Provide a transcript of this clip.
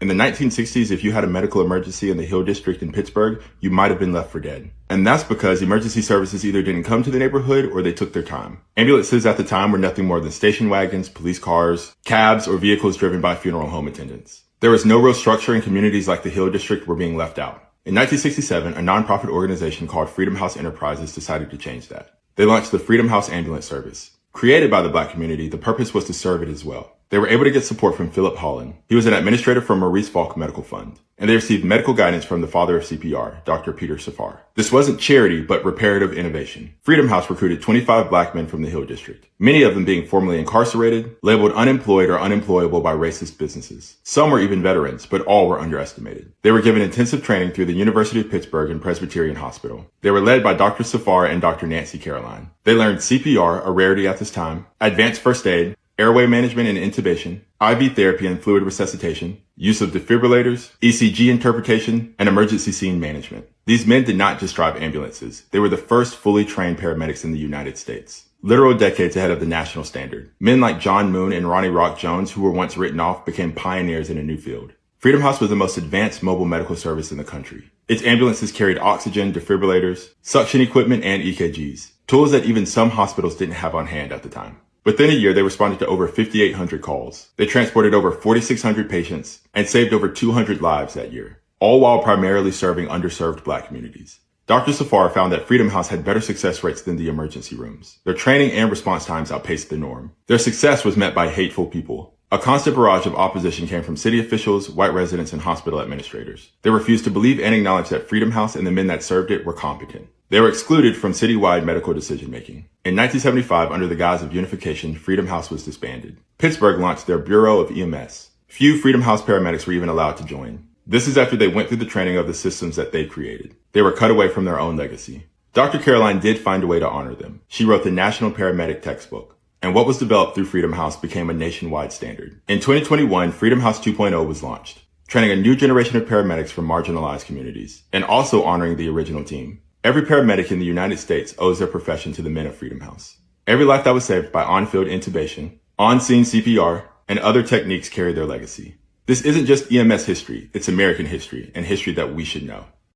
In the 1960s, if you had a medical emergency in the Hill District in Pittsburgh, you might have been left for dead. And that's because emergency services either didn't come to the neighborhood or they took their time. Ambulances at the time were nothing more than station wagons, police cars, cabs, or vehicles driven by funeral home attendants. There was no real structure, and communities like the Hill District were being left out. In 1967, a nonprofit organization called Freedom House Enterprises decided to change that. They launched the Freedom House Ambulance Service. Created by the Black community, the purpose was to serve it as well. They were able to get support from Philip Holland. He was an administrator for Maurice Falk Medical Fund, and they received medical guidance from the father of CPR, Dr. Peter Safar. This wasn't charity, but reparative innovation. Freedom House recruited 25 Black men from the Hill District, many of them being formerly incarcerated, labeled unemployed or unemployable by racist businesses. Some were even veterans, but all were underestimated. They were given intensive training through the University of Pittsburgh and Presbyterian Hospital. They were led by Dr. Safar and Dr. Nancy Caroline. They learned CPR, a rarity at this time, advanced first aid, airway management and intubation, IV therapy and fluid resuscitation, use of defibrillators, ECG interpretation, and emergency scene management. These men did not just drive ambulances. They were the first fully trained paramedics in the United States, literal decades ahead of the national standard. Men like John Moon and Ronnie Rock Jones, who were once written off, became pioneers in a new field. Freedom House was the most advanced mobile medical service in the country. Its ambulances carried oxygen, defibrillators, suction equipment, and EKGs, tools that even some hospitals didn't have on hand at the time. Within a year, they responded to over 5,800 calls. They transported over 4,600 patients and saved over 200 lives that year, all while primarily serving underserved Black communities. Dr. Safar found that Freedom House had better success rates than the emergency rooms. Their training and response times outpaced the norm. Their success was met by hateful people. A constant barrage of opposition came from city officials, white residents, and hospital administrators. They refused to believe and acknowledge that Freedom House and the men that served it were competent. They were excluded from citywide medical decision-making. In 1975, under the guise of unification, Freedom House was disbanded. Pittsburgh launched their Bureau of EMS. Few Freedom House paramedics were even allowed to join. This is after they went through the training of the systems that they created. They were cut away from their own legacy. Dr. Caroline did find a way to honor them. She wrote the National Paramedic Textbook, and what was developed through Freedom House became a nationwide standard. In 2021, Freedom House 2.0 was launched, training a new generation of paramedics from marginalized communities, and also honoring the original team. Every paramedic in the United States owes their profession to the men of Freedom House. Every life that was saved by on-field intubation, on-scene CPR, and other techniques carry their legacy. This isn't just EMS history, it's American history, and history that we should know.